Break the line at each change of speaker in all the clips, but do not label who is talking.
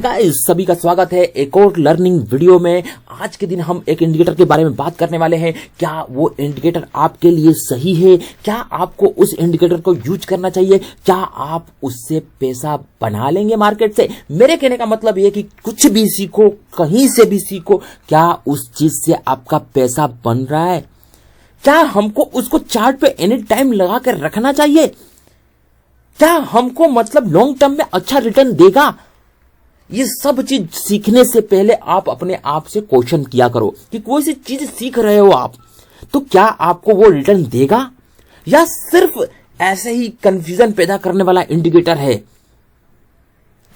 Guys, सभी का स्वागत है एक और लर्निंग वीडियो में। आज के दिन हम एक इंडिकेटर के बारे में बात करने वाले हैं। क्या वो इंडिकेटर आपके लिए सही है? क्या आपको उस इंडिकेटर को यूज करना चाहिए? क्या आप उससे पैसा बना लेंगे मार्केट से? मेरे कहने का मतलब ये कि कुछ भी सीखो, कहीं से भी सीखो, क्या उस चीज से आपका पैसा बन रहा है? क्या हमको उसको चार्ट पे एनी टाइम लगा कर रखना चाहिए? क्या हमको मतलब लॉन्ग टर्म में अच्छा रिटर्न देगा? ये सब चीज सीखने से पहले आप अपने आप से क्वेश्चन किया करो कि कोई सी चीज सीख रहे हो आप, तो क्या आपको वो रिटर्न देगा या सिर्फ ऐसे ही कंफ्यूजन पैदा करने वाला इंडिकेटर है?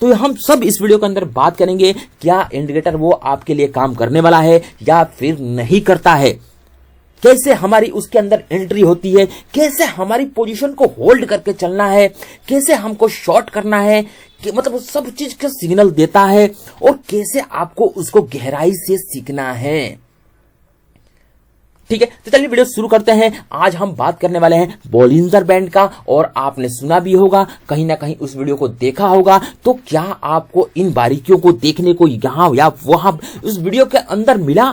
तो हम सब इस वीडियो के अंदर बात करेंगे, क्या इंडिकेटर वो आपके लिए काम करने वाला है या फिर नहीं करता है, कैसे हमारी उसके अंदर एंट्री होती है, कैसे हमारी पोजीशन को होल्ड करके चलना है, कैसे हमको शॉर्ट करना है, कि मतलब सब चीज का सिग्नल देता है और कैसे आपको उसको गहराई से सीखना है। ठीक है, तो चलिए वीडियो शुरू करते हैं। आज हम बात करने वाले हैं बोलिंजर बैंड का, और आपने सुना भी होगा, कहीं ना कहीं उस वीडियो को देखा होगा। तो क्या आपको इन बारीकियों को देखने को यहां या वहां उस वीडियो के अंदर मिला,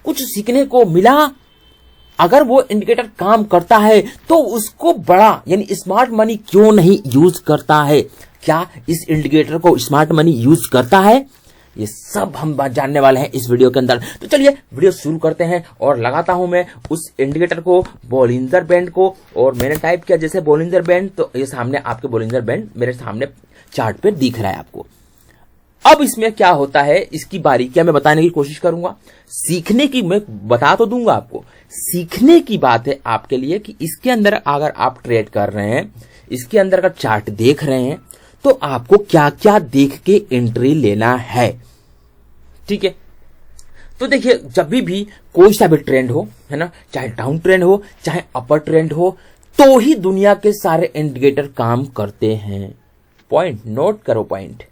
कुछ सीखने को मिला? अगर वो इंडिकेटर काम करता है तो उसको बड़ा यानी स्मार्ट मनी क्यों नहीं यूज करता है? क्या इस इंडिकेटर को स्मार्ट मनी यूज करता है? ये सब हम बात जानने वाले हैं इस वीडियो के अंदर। तो चलिए वीडियो शुरू करते हैं और लगाता हूं मैं उस इंडिकेटर को, बोलिंजर बैंड को, और मैंने टाइप किया जैसे बोलिंजर बैंड, तो ये सामने आपके बोलिंजर बैंड मेरे सामने चार्ट पे दिख रहा है आपको। अब इसमें क्या होता है, इसकी बारीकियां मैं बताने की कोशिश करूंगा। सीखने की मैं बता तो दूंगा आपको, सीखने की बात है आपके लिए कि इसके अंदर अगर आप ट्रेड कर रहे हैं, इसके अंदर का चार्ट देख रहे हैं, तो आपको क्या क्या देख के एंट्री लेना है। ठीक है, तो देखिए जब भी कोई सा भी ट्रेंड हो, है ना, चाहे डाउन ट्रेंड हो चाहे अपर ट्रेंड हो, तो ही दुनिया के सारे इंडिकेटर काम करते हैं। पॉइंट नोट करो, पॉइंट।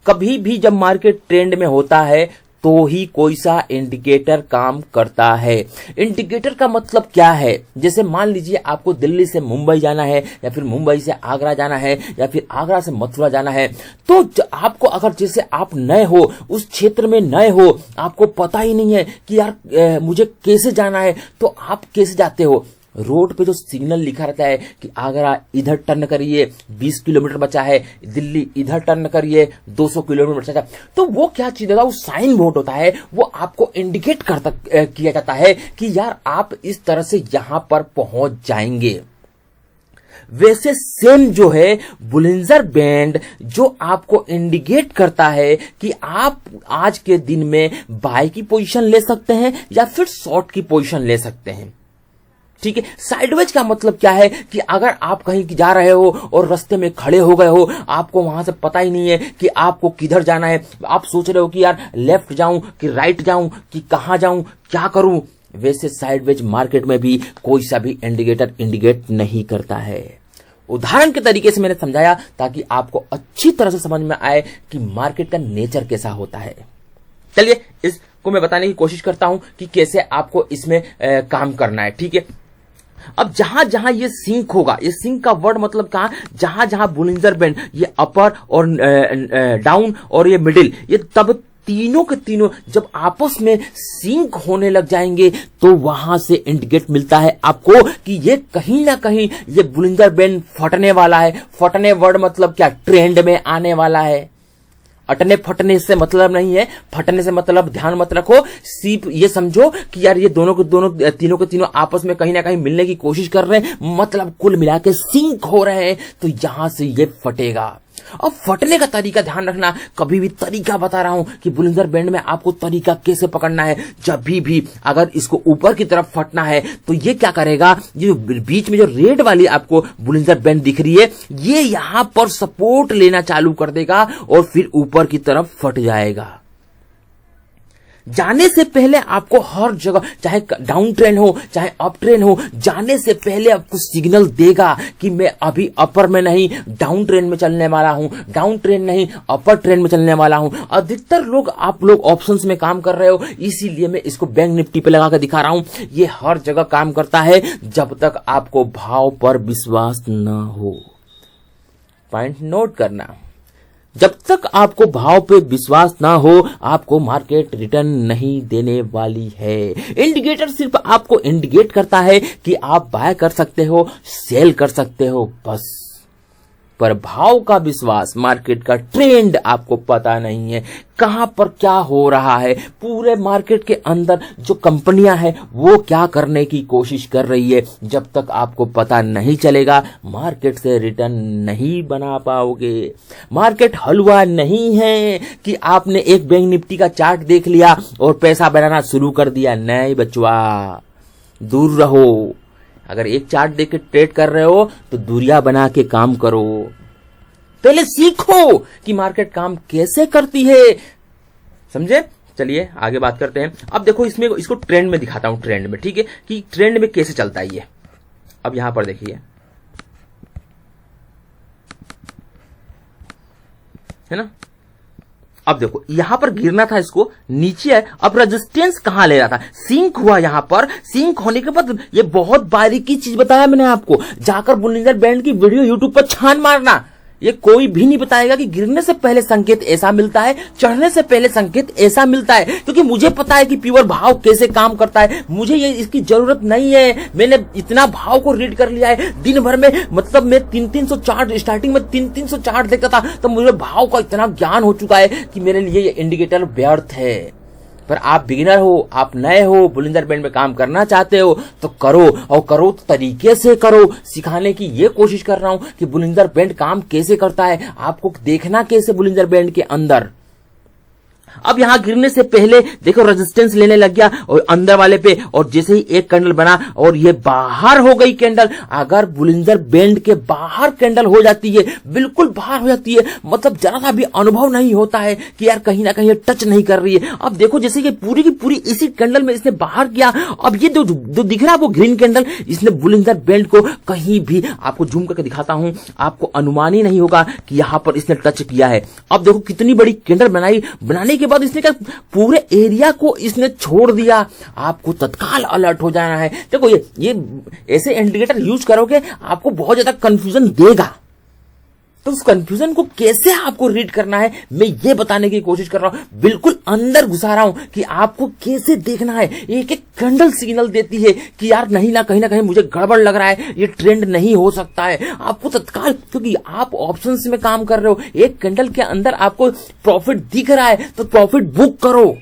कभी भी जब मार्केट ट्रेंड में होता है तो ही कोई सा इंडिकेटर काम करता है। इंडिकेटर का मतलब क्या है? जैसे मान लीजिए आपको दिल्ली से मुंबई जाना है, या फिर मुंबई से आगरा जाना है, या फिर आगरा से मथुरा जाना है, तो आपको अगर जैसे आप नए हो, उस क्षेत्र में नए हो, आपको पता ही नहीं है कि यार मुझे कैसे जाना है, तो आप कैसे जाते हो? रोड पे जो सिग्नल लिखा रहता है कि आगरा इधर टर्न करिए, 20 किलोमीटर बचा है, दिल्ली इधर टर्न करिए, 200 किलोमीटर बचा है, तो वो क्या चीज होता है? वो साइन बोर्ड होता है, वो आपको इंडिकेट किया जाता है कि यार आप इस तरह से यहां पर पहुंच जाएंगे। वैसे सेम जो है बोलिंजर बैंड, जो आपको इंडिकेट करता है कि आप आज के दिन में बाय की पोजीशन ले सकते हैं या फिर शॉर्ट की पोजीशन ले सकते हैं। ठीक है, साइडवेज का मतलब क्या है कि अगर आप कहीं जा रहे हो और रास्ते में खड़े हो गए हो, आपको वहां से पता ही नहीं है कि आपको किधर जाना है, आप सोच रहे हो कि यार लेफ्ट जाऊं कि राइट जाऊं कि कहां जाऊं, क्या करूं, वैसे साइडवेज मार्केट में भी कोई सा भी इंडिकेटर इंडिकेट नहीं करता है। उदाहरण के तरीके से मैंने समझाया ताकि आपको अच्छी तरह से समझ में आए कि मार्केट का नेचर कैसा होता है। चलिए इसको मैं बताने की कोशिश करता हूं कि कैसे आपको इसमें काम करना है। ठीक है, अब जहां जहां ये सिंक होगा, ये सिंक का वर्ड मतलब कहां, जहां जहां बोलिंजर बैंड, ये अपर और डाउन और ये मिडिल, ये तब तीनों के तीनों जब आपस में सिंक होने लग जाएंगे तो वहां से इंडिकेट मिलता है आपको कि ये कहीं ना कहीं ये बोलिंजर बैंड फटने वाला है। फटने वर्ड मतलब क्या? ट्रेंड में आने वाला है। अटने फटने से मतलब नहीं है, फटने से मतलब ध्यान मत रखो, सिर्फ ये समझो कि यार ये दोनों तीनों के तीनों आपस में कहीं ना कहीं मिलने की कोशिश कर रहे हैं, मतलब कुल मिला के सिंक हो रहे हैं, तो यहां से ये फटेगा। अब फटने का तरीका ध्यान रखना, कभी भी तरीका बता रहा हूं कि बोलिंजर बैंड में आपको तरीका कैसे पकड़ना है। जब भी अगर इसको ऊपर की तरफ फटना है तो ये क्या करेगा, ये बीच में जो रेड वाली आपको बोलिंजर बैंड दिख रही है, ये यहां पर सपोर्ट लेना चालू कर देगा और फिर ऊपर की तरफ फट जाएगा। जाने से पहले आपको हर जगह, चाहे डाउन ट्रेंड हो चाहे अप ट्रेंड हो, जाने से पहले आपको सिग्नल देगा कि मैं अभी अपर में नहीं डाउन ट्रेंड में चलने वाला हूं, डाउन ट्रेंड नहीं अपर ट्रेंड में चलने वाला हूं। अधिकतर लोग आप लोग ऑप्शंस में काम कर रहे हो, इसीलिए मैं इसको बैंक निफ्टी पे लगा कर दिखा रहा हूं। ये हर जगह काम करता है जब तक आपको भाव पर विश्वास न हो। पॉइंट नोट करना, जब तक आपको भाव पे विश्वास ना हो, आपको मार्केट रिटर्न नहीं देने वाली है। इंडिकेटर सिर्फ आपको इंडिकेट करता है कि आप बाय कर सकते हो, सेल कर सकते हो, बस। पर भाव का विश्वास, मार्केट का ट्रेंड आपको पता नहीं है, कहां पर क्या हो रहा है, पूरे मार्केट के अंदर जो कंपनियां हैं वो क्या करने की कोशिश कर रही है। जब तक आपको पता नहीं चलेगा, मार्केट से रिटर्न नहीं बना पाओगे। मार्केट हलवा नहीं है कि आपने एक बैंक निफ्टी का चार्ट देख लिया और पैसा बनाना शुरू कर दिया। नहीं बचवा, दूर रहो। अगर एक चार्ट देख के ट्रेड कर रहे हो तो दूरियां बना के काम करो। पहले सीखो कि मार्केट काम कैसे करती है, समझे? चलिए आगे बात करते हैं। अब देखो इसमें इसको ट्रेंड में दिखाता हूं, ट्रेंड में, ठीक है, कि ट्रेंड में कैसे चलता है ये। अब यहां पर देखिए, है ना। अब देखो यहां पर गिरना था, इसको नीचे है। अब रेजिस्टेंस कहां ले रहा था, सिंक हुआ। यहां पर सिंक होने के बाद ये बहुत बारीकी चीज बताया मैंने आपको। जाकर बोलिंजर बैंड की वीडियो यूट्यूब पर छान मारना। ये कोई भी नहीं बताएगा कि गिरने से पहले संकेत ऐसा मिलता है, चढ़ने से पहले संकेत ऐसा मिलता है, क्योंकि मुझे पता है कि प्योर भाव कैसे काम करता है। मुझे ये इसकी जरूरत नहीं है। मैंने इतना भाव को रीड कर लिया है दिन भर में। मतलब मैं 300 चार्ट, स्टार्टिंग में 300 चार्ट देखता था, तो मुझे भाव का इतना ज्ञान हो चुका है कि मेरे लिए ये इंडिकेटर व्यर्थ है। पर आप बिगिनर हो, आप नए हो, बोलिंजर बैंड में काम करना चाहते हो तो करो, और करो तो तरीके से करो। सिखाने की ये कोशिश कर रहा हूं कि बोलिंजर बैंड काम कैसे करता है, आपको देखना कैसे बोलिंजर बैंड के अंदर। अब यहां गिरने से पहले देखो रेजिस्टेंस लेने लग गया और अंदर वाले पे, और जैसे ही एक कैंडल बना और ये बाहर हो गई कैंडल। अगर बोलिंजर बैंड के बाहर कैंडल हो जाती है, बिल्कुल बाहर हो जाती है, मतलब जरा सा भी अनुभव नहीं होता है कि यार कहीं ना कहीं टच नहीं कर रही है। अब देखो जैसे कि पूरी की पूरी इसी कैंडल में इसने बाहर किया। अब ये जो दिख रहा है वो ग्रीन कैंडल, इसने बोलिंजर बैंड को कहीं भी, आपको जूम करके दिखाता हूं, आपको अनुमान ही नहीं होगा कि यहां पर इसने टच किया है। अब देखो कितनी बड़ी कैंडल बनाई, बनाने के बाद इसने क्या पूरे एरिया को इसने छोड़ दिया। आपको तत्काल अलर्ट हो जाना है। देखो ये ऐसे इंडिकेटर यूज करोगे आपको बहुत ज्यादा कंफ्यूजन देगा, तो उस कंफ्यूजन को कैसे आपको रीड करना है मैं ये बताने की कोशिश कर रहा हूं। बिल्कुल अंदर घुसा रहा हूं कि आपको कैसे देखना है। एक एक कैंडल सिग्नल देती है कि यार नहीं ना, कहीं ना कहीं मुझे गड़बड़ लग रहा है, ये ट्रेंड नहीं हो सकता है। आपको तत्काल, क्योंकि आप ऑप्शंस में काम कर रहे हो, एक कैंडल के अंदर आपको प्रॉफिट दिख रहा है तो प्रॉफिट बुक करो।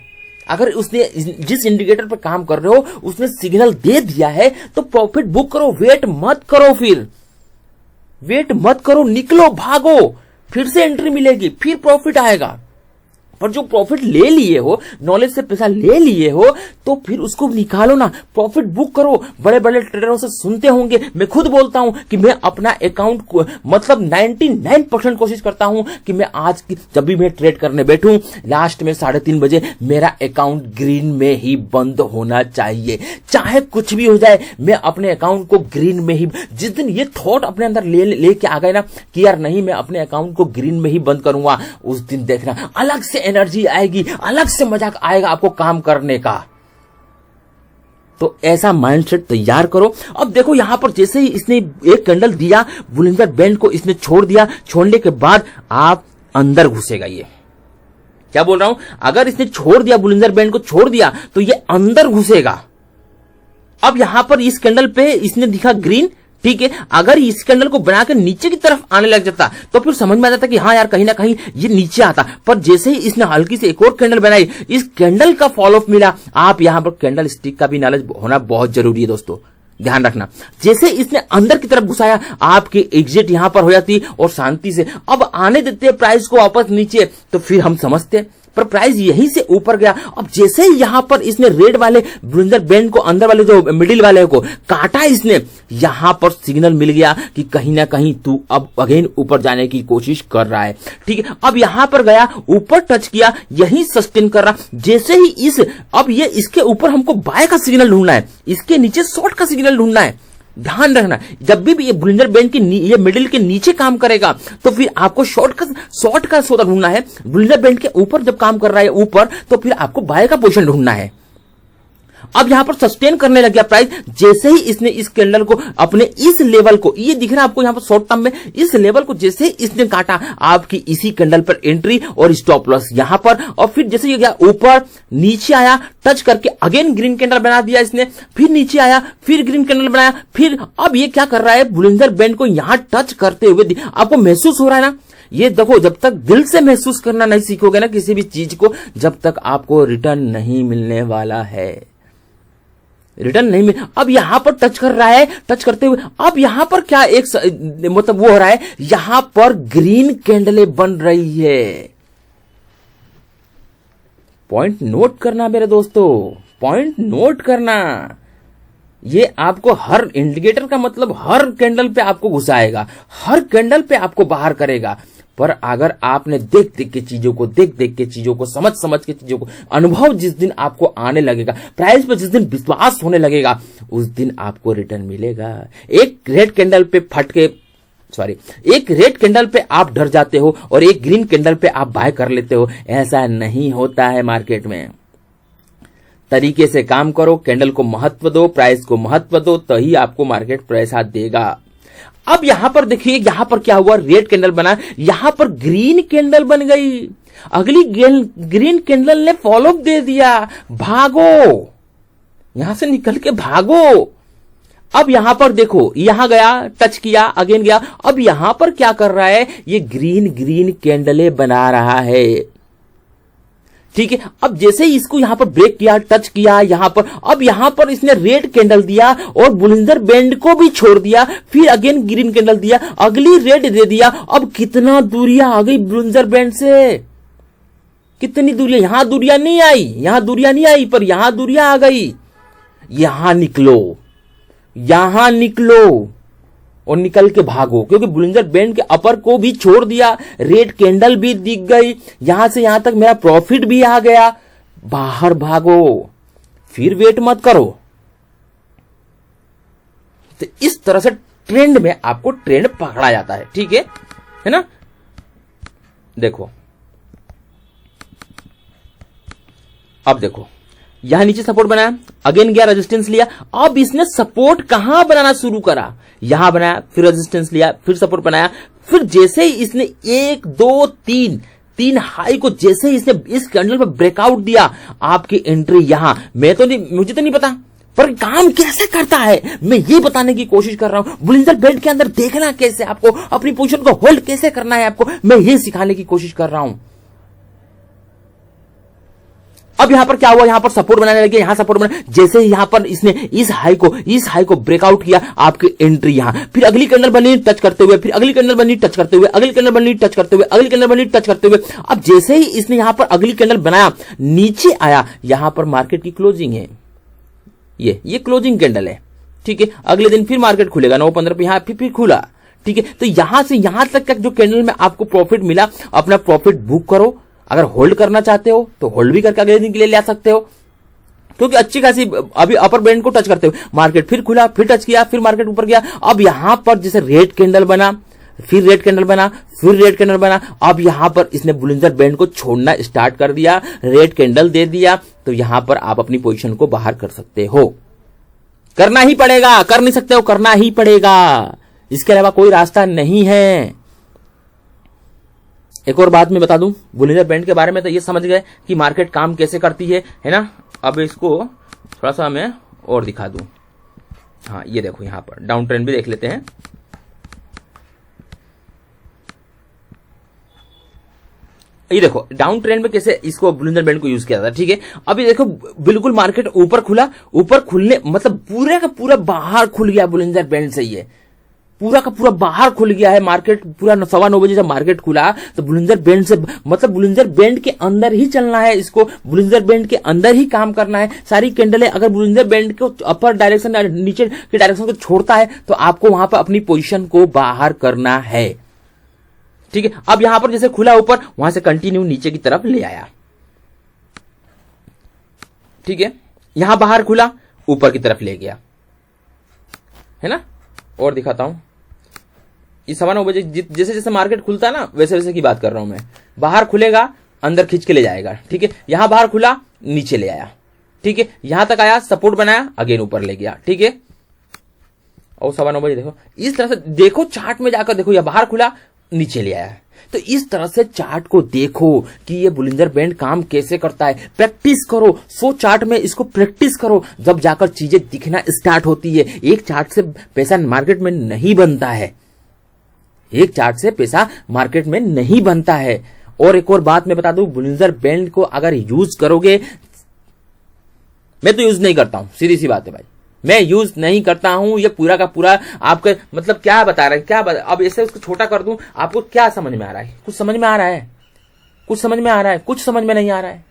अगर उसने जिस इंडिकेटर पर काम कर रहे हो उसने सिग्नल दे दिया है तो प्रॉफिट बुक करो। वेट मत करो, फिर वेट मत करो, निकलो, भागो, फिर से एंट्री मिलेगी, फिर प्रॉफिट आएगा। पर जो प्रॉफिट ले लिए हो, नॉलेज से पैसा ले लिए हो, तो फिर उसको निकालो ना, प्रॉफिट बुक करो। बड़े बड़े ट्रेडरों से सुनते होंगे, मैं खुद बोलता हूं कि मैं अपना अकाउंट को मतलब 99% कोशिश करता हूं कि मैं आज की जब भी मैं ट्रेड करने बैठूं, लास्ट में 3:30 बजे मेरा अकाउंट ग्रीन में ही बंद होना चाहिए। चाहे कुछ भी हो जाए, मैं अपने अकाउंट को ग्रीन में ही, जिस दिन ये थॉट अपने अंदर लेके आ गए ना कि यार नहीं मैं अपने अकाउंट को ग्रीन में ही बंद करूंगा, उस दिन देखना अलग से एनर्जी आएगी, अलग से मजा आएगा आपको काम करने का। तो ऐसा माइंडसेट तैयार करो। अब देखो यहां पर जैसे ही इसने एक कैंडल दिया, बोलिंजर बैंड को इसने छोड़ दिया, छोड़ने के बाद आप अंदर घुसेगा। ये क्या बोल रहा हूं, अगर इसने छोड़ दिया, बोलिंजर बैंड को छोड़ दिया तो ये अंदर घुसेगा। अब यहां पर इस कैंडल पे इसने दिखा ग्रीन, ठीक है। अगर इस कैंडल को बनाकर नीचे की तरफ आने लग जाता तो फिर समझ में आ जाता कि हाँ यार कहीं ना कहीं ये नीचे आता। पर जैसे ही इसने हल्की से एक और कैंडल बनाई, इस कैंडल का फॉलो अप मिला। आप यहां पर कैंडल स्टिक का भी नॉलेज होना बहुत जरूरी है दोस्तों, ध्यान रखना। जैसे इसने अंदर की तरफ घुसाया, आपकी एग्जिट यहां पर हो जाती और शांति से अब आने देते प्राइस को वापस नीचे, तो फिर हम समझते। पर प्राइस यहीं से ऊपर गया। अब जैसे ही यहां पर इसने रेड वाले बोलिंजर बैंड को, अंदर वाले जो मिडिल वाले को काटा, इसने यहां पर सिग्नल मिल गया कि कहीं ना कहीं तू अब अगेन ऊपर जाने की कोशिश कर रहा है, ठीक है। अब यहां पर गया, ऊपर टच किया, यही सस्टेन कर रहा। जैसे ही अब ये इसके ऊपर हमको बाय का सिग्नल ढूंढना है, इसके नीचे शॉर्ट का सिग्नल ढूंढना है। ध्यान रखना, जब भी ये बोलिंजर बैंड की ये मिडिल के नीचे काम करेगा तो फिर आपको शॉर्ट का सौदा ढूंढना है। बोलिंजर बैंड के ऊपर जब काम कर रहा है ऊपर, तो फिर आपको बाय का पोजीशन ढूंढना है। अब यहां पर सस्टेन करने लग गया प्राइस। जैसे ही इसने इस कैंडल को अपने इस लेवल को, ये दिख रहा है आपको यहां पर शॉर्ट टर्म में, इस लेवल को जैसे ही इसने काटा, आपकी इसी कैंडल पर एंट्री और स्टॉप लॉस यहां पर। और फिर जैसे ये गया ऊपर, नीचे आया, टच करके अगेन ग्रीन कैंडल बना दिया इसने, फिर नीचे आया, फिर ग्रीन कैंडल बनाया, फिर अब ये क्या कर रहा है, बोलिंजर बैंड को यहां टच करते हुए आपको महसूस हो रहा है ना। ये देखो, जब तक दिल से महसूस करना नहीं सीखोगे ना किसी भी चीज को, जब तक आपको रिटर्न नहीं मिलने वाला है, रिटर्न नहीं मिल। अब यहां पर टच कर रहा है, टच करते हुए अब यहां पर क्या एक मतलब वो हो रहा है, यहां पर ग्रीन कैंडलें बन रही है। पॉइंट नोट करना मेरे दोस्तों, पॉइंट नोट करना। ये आपको हर इंडिकेटर का मतलब हर कैंडल पे आपको घुसाएगा, हर कैंडल पे आपको बाहर करेगा। पर अगर आपने देख देख के चीजों को, देख देख के चीजों को, समझ समझ के चीजों को, अनुभव जिस दिन आपको आने लगेगा, प्राइस पर जिस दिन विश्वास होने लगेगा, उस दिन आपको रिटर्न मिलेगा। एक रेड कैंडल पे एक रेड कैंडल पे आप डर जाते हो और एक ग्रीन कैंडल पे आप बाय कर लेते हो, ऐसा नहीं होता है मार्केट में। तरीके से काम करो, कैंडल को महत्व दो, प्राइस को महत्व दो, तभी आपको मार्केट पैसा देगा। अब यहां पर देखिए, यहां पर क्या हुआ, रेड कैंडल बना, यहां पर ग्रीन कैंडल बन गई, अगली ग्रीन कैंडल ने फॉलो अप दे दिया, भागो, यहां से निकल के भागो। अब यहां पर देखो, यहां गया, टच किया, अगेन गया, अब यहां पर क्या कर रहा है, ये ग्रीन कैंडलें बना रहा है, ठीक है। अब जैसे ही इसको यहां पर ब्रेक किया, टच किया यहां पर, अब यहां पर इसने रेड कैंडल दिया और बोलिंजर बैंड को भी छोड़ दिया, फिर अगेन ग्रीन कैंडल दिया, अगली रेड दे दिया। अब कितना दूरियां आ गई बोलिंजर बैंड से, कितनी दूरियां, यहां दूरियां नहीं आई, यहां दूरियां नहीं आई, पर यहां दूरियां आ गई। यहां निकलो, यहां निकलो और निकल के भागो, क्योंकि बोलिंजर बैंड के अपर को भी छोड़ दिया, रेड कैंडल भी दिख गई, यहां से यहां तक मेरा प्रॉफिट भी आ गया, बाहर भागो, फिर वेट मत करो। तो इस तरह से ट्रेंड में आपको ट्रेंड पकड़ा जाता है, ठीक है ना। देखो, अब देखो, यहां नीचे सपोर्ट बनाया, अगेन गया, रेजिस्टेंस लिया, अब इसने सपोर्ट कहां बनाना शुरू करा, यहां बनाया, फिर रेजिस्टेंस लिया, फिर सपोर्ट बनाया, फिर जैसे ही इसने 1 2 3 हाई को जैसे ही इसने इस कैंडल पर ब्रेकआउट दिया, आपकी एंट्री यहां, मुझे तो नहीं पता, पर काम कैसे करता है मैं ये बताने की कोशिश कर रहा हूं। बोलिंजर बैंड के अंदर देखना कैसे, आपको अपनी पोजीशन को होल्ड कैसे करना है, आपको मैं ये सिखाने की कोशिश कर रहा हूं। अब यहां पर क्या हुआ, यहां पर सपोर्ट बनाने लगे, यहां सपोर्ट बना, जैसे ही यहां पर इसने इस हाई को ब्रेकआउट किया, आपकी एंट्री यहां, फिर अगली कैंडल बनी टच करते हुए, फिर अगली कैंडल बनी टच करते हुए, अगली कैंडल बनी टच करते हुए, अगली कैंडल बनी टच करते हुए। अब जैसे ही इसने यहां पर अगली कैंडल बनाया, नीचे आया, यहां पर मार्केट की क्लोजिंग है, ये क्लोजिंग कैंडल है, ठीक है। अगले दिन फिर मार्केट खुलेगा 9:15 पे, यहां फिर खुला, ठीक है। तो यहां से यहां तक का जो कैंडल में आपको प्रॉफिट मिला, अपना प्रॉफिट बुक करो। अगर होल्ड करना चाहते हो तो होल्ड भी करके अगले दिन के लिए ले सकते हो, क्योंकि अच्छी खासी अभी अपर बैंड को टच करते हुए मार्केट फिर खुला, फिर टच किया, फिर मार्केट ऊपर गया। अब यहां पर जैसे रेड कैंडल बना, फिर रेड कैंडल बना, फिर रेड कैंडल बना, अब यहां पर इसने बोलिंजर बैंड को छोड़ना स्टार्ट कर दिया, रेड कैंडल दे दिया, तो यहां पर आप अपनी पोजीशन को बाहर कर सकते हो, करना ही पड़ेगा, कर नहीं सकते हो, करना ही पड़ेगा, इसके अलावा कोई रास्ता नहीं है। एक और बात मैं बता दूं बोलिंजर बैंड के बारे में, तो ये समझ गए कि मार्केट काम कैसे करती है ना। अब इसको थोड़ा सा मैं और दिखा दूं, हाँ ये देखो, यहां पर डाउन ट्रेंड भी देख लेते हैं। ये देखो डाउन ट्रेंड में कैसे इसको बोलिंजर बैंड को यूज किया था, ठीक है। अभी देखो बिल्कुल मार्केट ऊपर खुला, ऊपर खुलने मतलब पूरे का पूरा बाहर खुल गया बोलिंजर बैंड से, ये पूरा का पूरा बाहर खुल गया है मार्केट। पूरा 9:15 बजे जब मार्केट खुला तो बोलिंजर बैंड से मतलब बोलिंजर बैंड के अंदर ही चलना है, इसको बोलिंजर बैंड के अंदर ही काम करना है। सारी कैंडलें अगर बोलिंजर बैंड को अपर डायरेक्शन या नीचे के डायरेक्शन को छोड़ता है तो आपको वहां पर अपनी पोजीशन को बाहर करना है, ठीक है। अब यहां पर जैसे खुला ऊपर, वहां से कंटिन्यू नीचे की तरफ ले आया, ठीक है। यहां बाहर खुला, ऊपर की तरफ ले गया, है ना। और दिखाता हूं, इस 9:15 बजे जैसे जैसे मार्केट खुलता है ना, वैसे वैसे की बात कर रहा हूं मैं। बाहर खुलेगा, अंदर खींच के ले जाएगा, ठीक है। यहां बाहर खुला, नीचे ले आया, ठीक है, यहां तक आया, सपोर्ट बनाया, अगेन ऊपर ले गया, ठीक है। और 9:15 बजे देखो, इस तरह से देखो चार्ट में जाकर देखो, या बाहर खुला नीचे ले आया। तो इस तरह से चार्ट को देखो कि ये बुलिंजर बैंड काम कैसे करता है, प्रैक्टिस करो, 100 चार्ट में इसको प्रैक्टिस करो, जब जाकर चीजें दिखना स्टार्ट होती है। एक चार्ट से पैसा मार्केट में नहीं बनता है, एक चार्ट से पैसा मार्केट में नहीं बनता है। और एक और बात मैं बता दूं, बुलिंजर बैंड को अगर यूज करोगे, मैं तो यूज नहीं करता हूं, सीधी सी बात है भाई, मैं यूज नहीं करता हूं। ये पूरा का पूरा आपका मतलब क्या बता रहा है, अब ऐसे उसको छोटा कर दूं, आपको क्या समझ में आ रहा है? कुछ समझ में आ रहा है? कुछ समझ में आ रहा है? कुछ समझ में नहीं आ रहा है।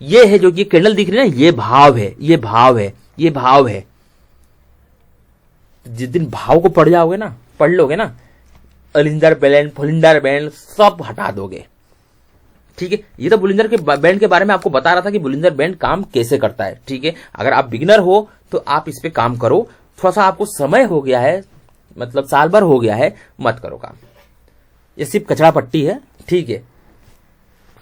ये है जो ये कैंडल दिख रही है ना, ये भाव है, ये भाव है, ये भाव है। जिस दिन भाव को पढ़ जाओगे ना, पढ़ लोगे ना, बुलिंजर बैंड, बुलिंजर बैंड सब हटा दोगे, ठीक है। ये तो बुलिंजर के बैंड के बारे में आपको बता रहा था कि बुलिंजर बैंड काम कैसे करता है, ठीक है। अगर आप बिगिनर हो तो आप इस पे काम करो, थोड़ा सा आपको समय हो गया है, मतलब साल भर हो गया है, मत करो काम। ये सिर्फ कचरा पट्टी है, ठीक है।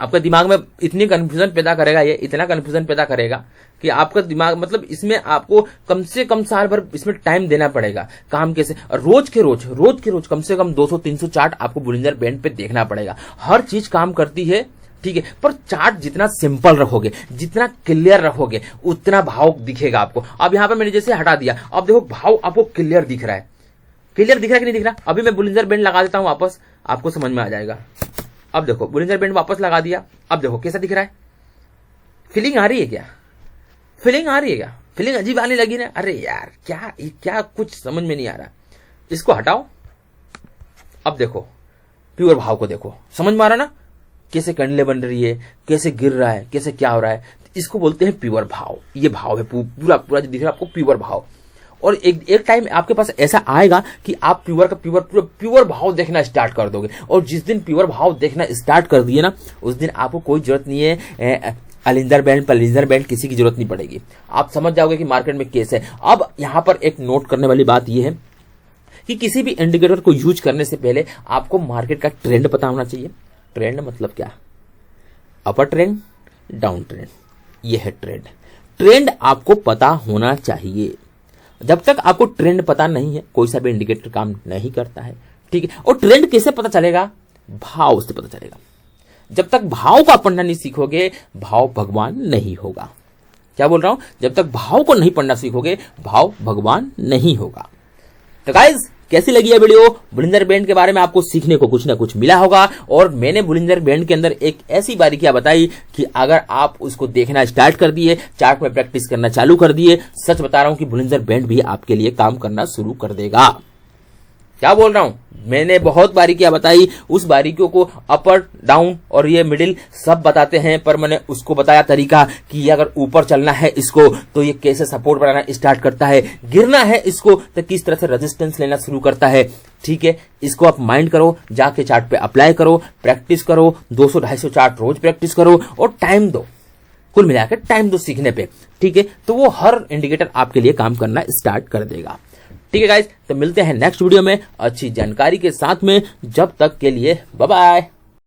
आपका दिमाग में इतनी कंफ्यूजन पैदा करेगा, ये इतना कंफ्यूजन पैदा करेगा कि आपका दिमाग मतलब इसमें आपको कम से कम साल भर इसमें टाइम देना पड़ेगा। काम कैसे, रोज के रोज कम से कम 200-300 चार्ट आपको बुलिंजर बैंड पे देखना पड़ेगा। हर चीज काम करती है, ठीक है, पर चार्ट जितना सिंपल रखोगे, जितना क्लियर रखोगे, उतना भाव दिखेगा आपको। अब यहां पर मैंने जैसे हटा दिया, अब देखो भाव आपको क्लियर दिख रहा है, क्लियर दिख रहा है कि नहीं दिख रहा? अभी मैं बुलिंजर बैंड लगा देता हूं वापस, आपको समझ में आ जाएगा। अब देखो बुलिंजर बैंड वापस लगा दिया, अब देखो कैसा दिख रहा है? फीलिंग आ रही है क्या? फीलिंग आ रही है क्या? फीलिंग अजीब आने लगी ना, अरे यार क्या कुछ समझ में नहीं आ रहा। इसको हटाओ, अब देखो प्योर भाव को देखो, समझ में आ रहा ना कैसे कैंडलें बन रही है, कैसे गिर रहा है, कैसे क्या हो रहा है। इसको बोलते हैं प्योर भाव। ये भाव है पूरा पूरा जो दिख रहा है आपको, प्योर भाव। और एक टाइम आपके पास ऐसा आएगा कि आप प्योर भाव देखना स्टार्ट कर दोगे। और जिस दिन प्योर भाव देखना स्टार्ट कर दिए ना, उस दिन आपको कोई जरूरत नहीं है अलिंजर बैंड पलिंजर बैंड किसी की जरूरत नहीं पड़ेगी। आप समझ जाओगे कि मार्केट में कैसे है। अब यहां पर एक नोट करने वाली बात यह है कि किसी भी इंडिकेटर को यूज करने से पहले आपको मार्केट का ट्रेंड पता होना चाहिए। ट्रेंड मतलब क्या? अपर ट्रेंड, डाउन ट्रेंड, यह है ट्रेंड। ट्रेंड आपको पता होना चाहिए। जब तक आपको ट्रेंड पता नहीं है, कोई सा भी इंडिकेटर काम नहीं करता है, ठीक है। और ट्रेंड कैसे पता चलेगा? भाव से पता चलेगा। जब तक भाव को पढ़ना नहीं सीखोगे, भाव भगवान नहीं होगा। क्या बोल रहा हूं? जब तक भाव को नहीं पढ़ना सीखोगे, भाव भगवान नहीं होगा। तो गाइज, कैसी लगी यह वीडियो? बुलिंजर बैंड के बारे में आपको सीखने को कुछ ना कुछ मिला होगा। और मैंने बुलिंजर बैंड के अंदर एक ऐसी बारीकियां बताई कि अगर आप उसको देखना स्टार्ट कर दिए, चार्ट में प्रैक्टिस करना चालू कर दिए, सच बता रहा हूं कि बुलिंजर बैंड भी आपके लिए काम करना शुरू कर देगा। क्या बोल रहा हूं? मैंने बहुत बारीकियां बताई, उस बारीकियों को अपर डाउन और ये मिडिल सब बताते हैं, पर मैंने उसको बताया तरीका कि अगर ऊपर चलना है इसको तो ये कैसे सपोर्ट बनाना स्टार्ट करता है, गिरना है इसको तो किस तरह से रेजिस्टेंस लेना शुरू करता है, ठीक है। इसको आप माइंड करो, जाके चार्ट पे अप्लाई करो, प्रैक्टिस करो, 200-250 चार्ट रोज प्रैक्टिस करो और टाइम दो, कुल मिलाकर टाइम दो सीखने पे, ठीक है। तो वो हर इंडिकेटर आपके लिए काम करना स्टार्ट कर देगा, ठीक है गाइज। तो मिलते हैं नेक्स्ट वीडियो में अच्छी जानकारी के साथ में। जब तक के लिए बाय बाय।